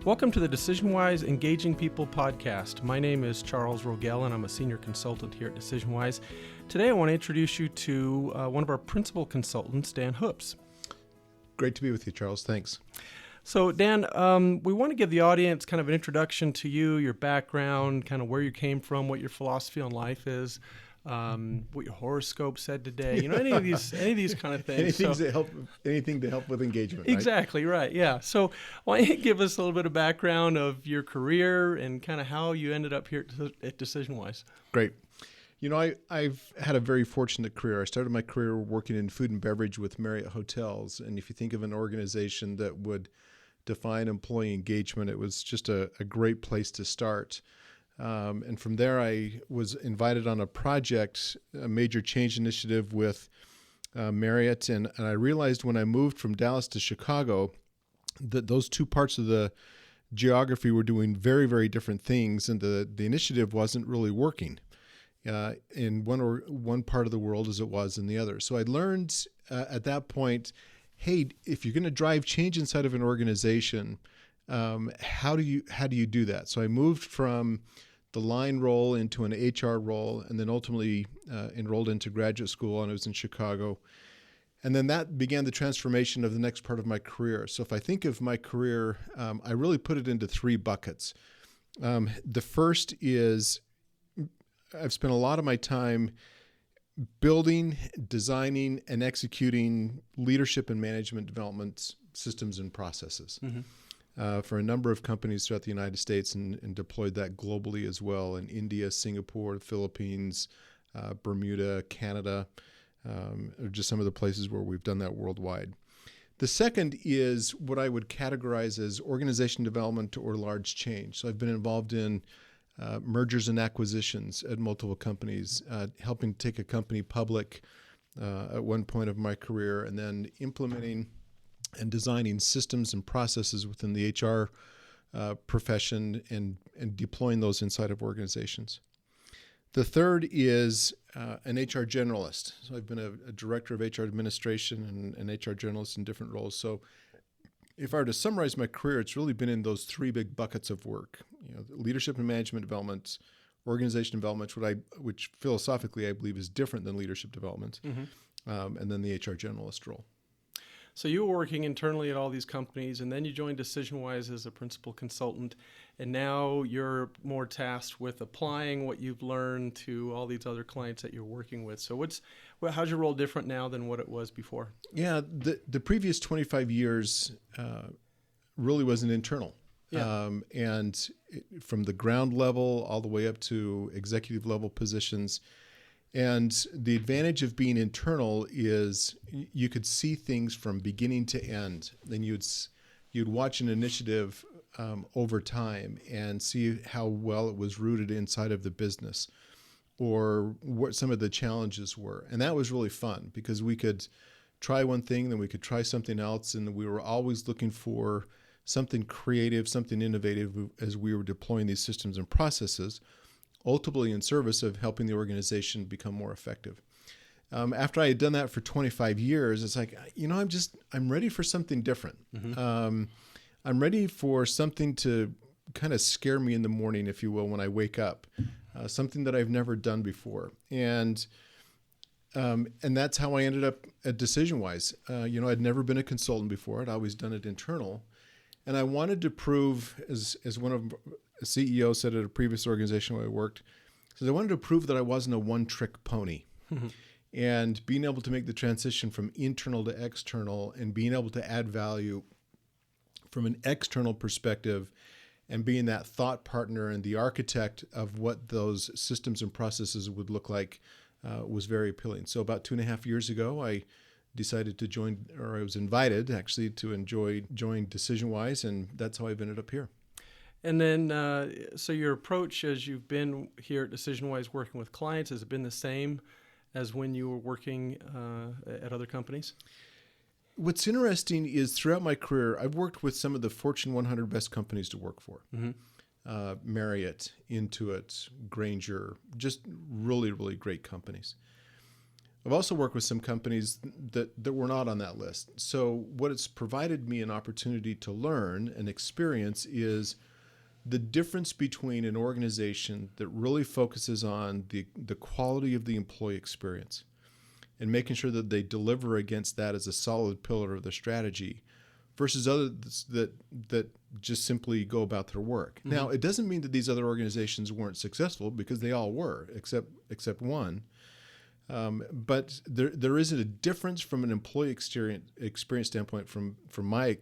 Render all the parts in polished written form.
Welcome to the DecisionWise Engaging People podcast. My name is Charles Rogel, and I'm a senior consultant here at DecisionWise. Today, I want to introduce you to one of our principal consultants, Dan Hoopes. Great to be with you, Charles. Thanks. So, Dan, we want to give the audience kind of an introduction to you, your background, kind of where you came from, what your philosophy on life is, what your horoscope said today. Any of these kind of things. Anything to help with engagement. Exactly right. Yeah. So, why don't you give us a little bit of background of your career and kind of how you ended up here at DecisionWise? Great. I've had a very fortunate career. I started my career working in food and beverage with Marriott Hotels, and if you think of an organization that would define employee engagement, it was just a great place to start. And from there, I was invited on a project, a major change initiative with Marriott. And I realized when I moved from Dallas to Chicago that those two parts of the geography were doing very, very different things. And the initiative wasn't really working in one part of the world as it was in the other. So I learned at that point, hey, if you're going to drive change inside of an organization, how do you do that? So I moved from the line role into an HR role, and then ultimately enrolled into graduate school, and I was in Chicago. And then that began the transformation of the next part of my career. So if I think of my career, I really put it into three buckets. The first is I've spent a lot of my time building, designing, and executing leadership and management development systems and processes. Mm-hmm. For a number of companies throughout the United States and deployed that globally as well in India, Singapore, the Philippines, Bermuda, Canada, are just some of the places where we've done that worldwide. The second is what I would categorize as organization development or large change. So I've been involved in mergers and acquisitions at multiple companies, helping take a company public at one point of my career, and then implementing and designing systems and processes within the HR profession and deploying those inside of organizations. The third is an HR generalist. So I've been a director of HR administration and an HR generalist in different roles. So if I were to summarize my career, it's really been in those three big buckets of work: leadership and management development, organization development, which philosophically I believe is different than leadership development, mm-hmm. And then the HR generalist role. So you were working internally at all these companies, and then you joined DecisionWise as a principal consultant, and now you're more tasked with applying what you've learned to all these other clients that you're working with. So how's your role different now than what it was before? Yeah, the previous 25 years really wasn't internal. Yeah. And from the ground level all the way up to executive level positions. And the advantage of being internal is you could see things from beginning to end. Then you'd watch an initiative over time and see how well it was rooted inside of the business or what some of the challenges were. And that was really fun because we could try one thing, then we could try something else, and we were always looking for something creative, something innovative as we were deploying these systems and processes, ultimately in service of helping the organization become more effective. After I had done that for 25 years, it's like, I'm ready for something different. Mm-hmm. I'm ready for something to kind of scare me in the morning, if you will, when I wake up, something that I've never done before. And that's how I ended up at DecisionWise. I'd never been a consultant before. I'd always done it internal. And I wanted to prove, as one of a CEO said at a previous organization where I worked, says I wanted to prove that I wasn't a one-trick pony. Mm-hmm. And being able to make the transition from internal to external and being able to add value from an external perspective and being that thought partner and the architect of what those systems and processes would look like was very appealing. So about 2.5 years ago, I decided to join, or I was invited actually to join DecisionWise, and that's how I've ended up here. And then, so your approach as you've been here at DecisionWise working with clients, has it been the same as when you were working at other companies? What's interesting is throughout my career, I've worked with some of the Fortune 100 best companies to work for. Mm-hmm. Marriott, Intuit, Grainger, just really, really great companies. I've also worked with some companies that were not on that list. So what it's provided me an opportunity to learn and experience is the difference between an organization that really focuses on the quality of the employee experience and making sure that they deliver against that as a solid pillar of their strategy versus others that just simply go about their work. Mm-hmm. Now, it doesn't mean that these other organizations weren't successful, because they all were, except one. But there is a difference from an employee experience standpoint from my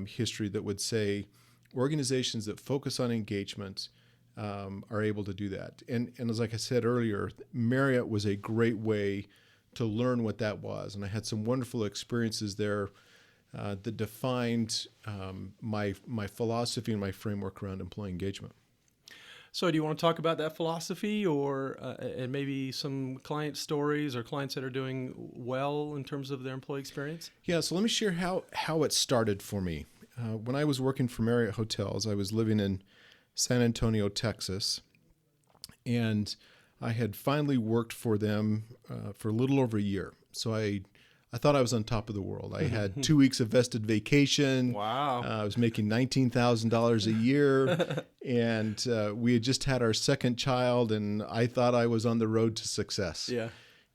history that would say organizations that focus on engagement are able to do that. And as like I said earlier, Marriott was a great way to learn what that was. And I had some wonderful experiences there that defined my philosophy and my framework around employee engagement. So do you want to talk about that philosophy, or and maybe some client stories or clients that are doing well in terms of their employee experience? Yeah, so let me share how it started for me. When I was working for Marriott Hotels, I was living in San Antonio, Texas, and I had finally worked for them for a little over a year. So I thought I was on top of the world. I had 2 weeks of vested vacation. Wow. I was making $19,000 a year, and we had just had our second child, and I thought I was on the road to success. Yeah.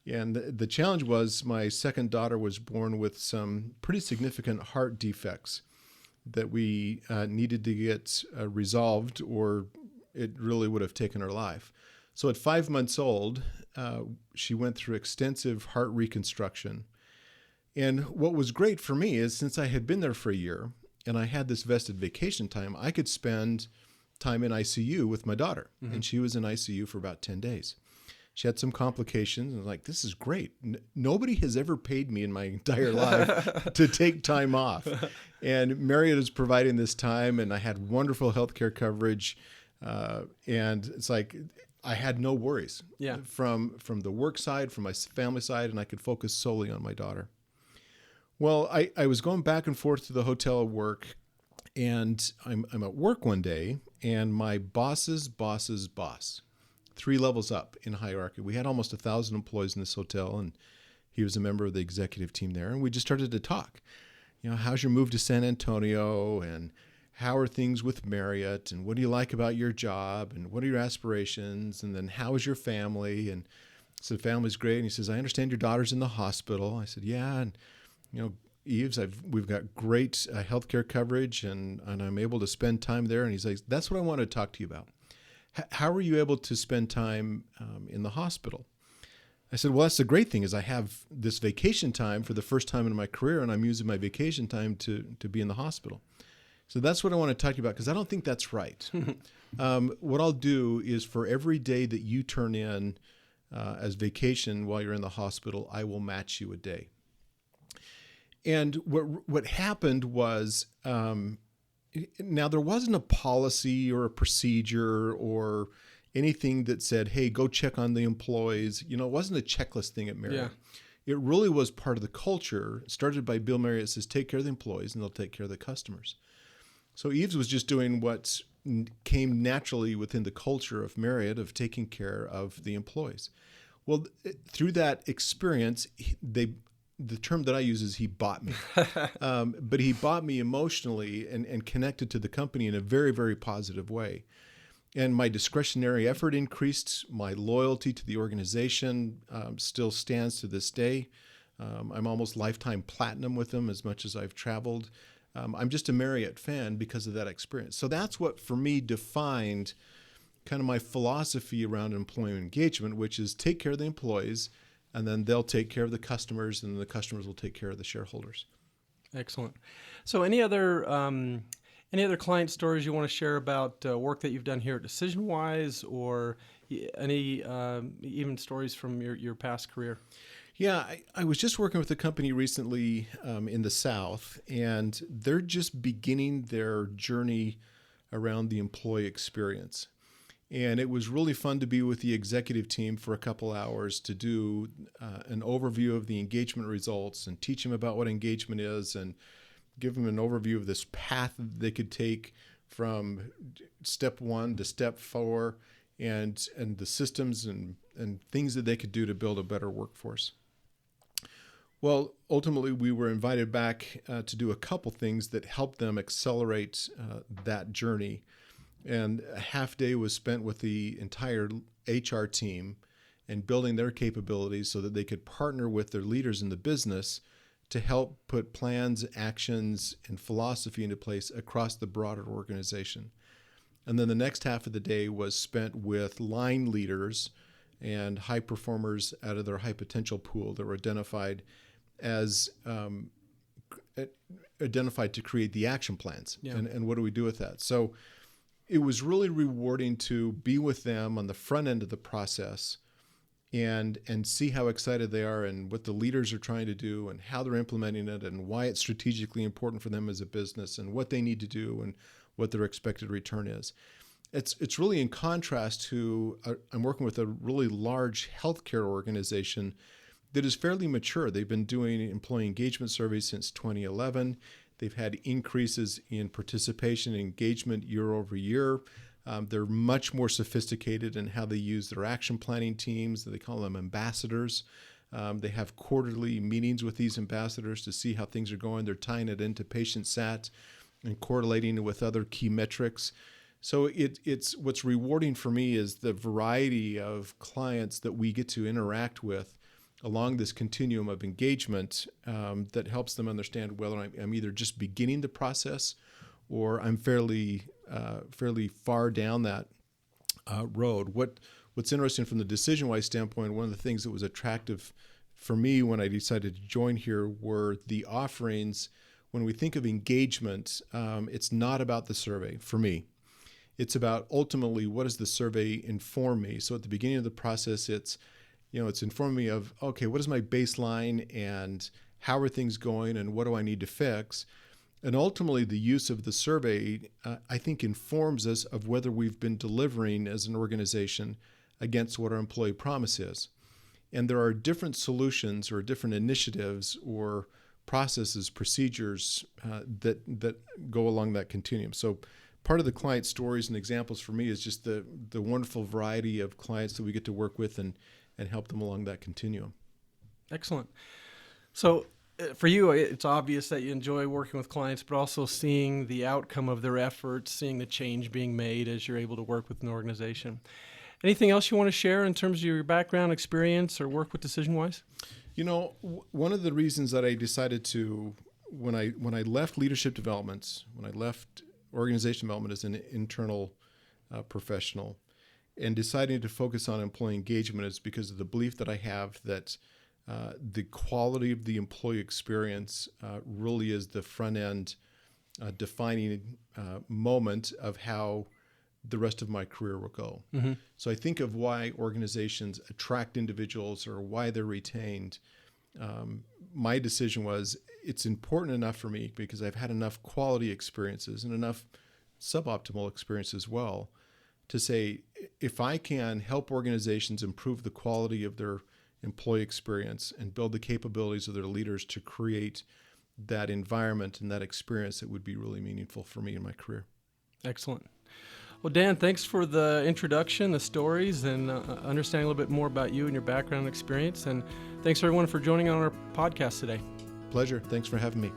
And the challenge was my second daughter was born with some pretty significant heart defects that we needed to get resolved, or it really would have taken her life. So at 5 months old, she went through extensive heart reconstruction. And what was great for me is, since I had been there for a year and I had this vested vacation time, I could spend time in ICU with my daughter. Mm-hmm. And she was in ICU for about 10 days. She had some complications, and I was like, this is great. Nobody has ever paid me in my entire life to take time off. And Marriott is providing this time, and I had wonderful healthcare coverage. And it's like, I had no worries from the work side, from my family side, and I could focus solely on my daughter. Well, I was going back and forth to the hotel at work, and I'm at work one day, and my boss's boss's boss, 3 levels up in hierarchy. We had almost 1,000 employees in this hotel, and he was a member of the executive team there, and we just started to talk. You know, how's your move to San Antonio, and how are things with Marriott, and what do you like about your job, and what are your aspirations, and then how is your family? And I said, family's great. And he says, I understand your daughter's in the hospital. I said, yeah. And you know, Eves, we've got great healthcare coverage, and I'm able to spend time there. And he's like, that's what I want to talk to you about. How are you able to spend time in the hospital? I said, well, that's the great thing, is I have this vacation time for the first time in my career, and I'm using my vacation time to be in the hospital. So that's what I want to talk to you about, because I don't think that's right. What I'll do is, for every day that you turn in as vacation while you're in the hospital, I will match you a day. And what happened was, now there wasn't a policy or a procedure or anything that said, hey, go check on the employees. You know, it wasn't a checklist thing at Marriott. Yeah. It really was part of the culture, started by Bill Marriott. It says, take care of the employees and they'll take care of the customers. So Eves was just doing what came naturally within the culture of Marriott, of taking care of the employees. Well, through that experience, the term that I use is he bought me. But he bought me emotionally and connected to the company in a very, very positive way. And my discretionary effort increased. My loyalty to the organization still stands to this day. I'm almost lifetime platinum with them, as much as I've traveled. I'm just a Marriott fan because of that experience. So that's what, for me, defined kind of my philosophy around employee engagement, which is take care of the employees, and then they'll take care of the customers, and the customers will take care of the shareholders. Excellent. So any other client stories you want to share about work that you've done here at DecisionWise, or any even stories from your past career? Yeah, I was just working with a company recently in the South, and they're just beginning their journey around the employee experience. And it was really fun to be with the executive team for a couple hours to do an overview of the engagement results and teach them about what engagement is and give them an overview of this path that they could take from step 1 to step 4 and the systems and things that they could do to build a better workforce. Well, ultimately, we were invited back to do a couple things that helped them accelerate that journey. And a half day was spent with the entire HR team and building their capabilities so that they could partner with their leaders in the business to help put plans, actions, and philosophy into place across the broader organization. And then the next half of the day was spent with line leaders and high performers out of their high potential pool that were identified to create the action plans. Yeah. And what do we do with that? So it was really rewarding to be with them on the front end of the process and see how excited they are and what the leaders are trying to do and how they're implementing it and why it's strategically important for them as a business and what they need to do and what their expected return is. It's really in contrast to, I'm working with a really large healthcare organization that is fairly mature. They've been doing employee engagement surveys since 2011. They've had increases in participation and engagement year over year. They're much more sophisticated in how they use their action planning teams. They call them ambassadors. They have quarterly meetings with these ambassadors to see how things are going. They're tying it into patient sat and correlating it with other key metrics. So it's what's rewarding for me is the variety of clients that we get to interact with along this continuum of engagement that helps them understand whether I'm either just beginning the process or I'm fairly far down that road. What's interesting from the DecisionWise standpoint, one of the things that was attractive for me when I decided to join here were the offerings. When we think of engagement, it's not about the survey for me. It's about ultimately what does the survey inform me. So at the beginning of the process, it's informing me of, okay, what is my baseline and how are things going and what do I need to fix? And ultimately, the use of the survey, I think, informs us of whether we've been delivering as an organization against what our employee promise is. And there are different solutions or different initiatives or processes, procedures that go along that continuum. So part of the client stories and examples for me is just the wonderful variety of clients that we get to work with and help them along that continuum. Excellent. So for you, it's obvious that you enjoy working with clients, but also seeing the outcome of their efforts, seeing the change being made as you're able to work with an organization. Anything else you want to share in terms of your background, experience, or work with DecisionWise? One of the reasons that I decided to, when I left leadership development, when I left organization development as an internal professional, and deciding to focus on employee engagement is because of the belief that I have that the quality of the employee experience really is the front end defining moment of how the rest of my career will go. Mm-hmm. So I think of why organizations attract individuals or why they're retained. My decision was it's important enough for me because I've had enough quality experiences and enough suboptimal experience as well to say if I can help organizations improve the quality of their employee experience and build the capabilities of their leaders to create that environment and that experience, it would be really meaningful for me in my career. Excellent. Well, Dan, thanks for the introduction, the stories, and understanding a little bit more about you and your background and experience. And thanks, everyone, for joining on our podcast today. Pleasure. Thanks for having me.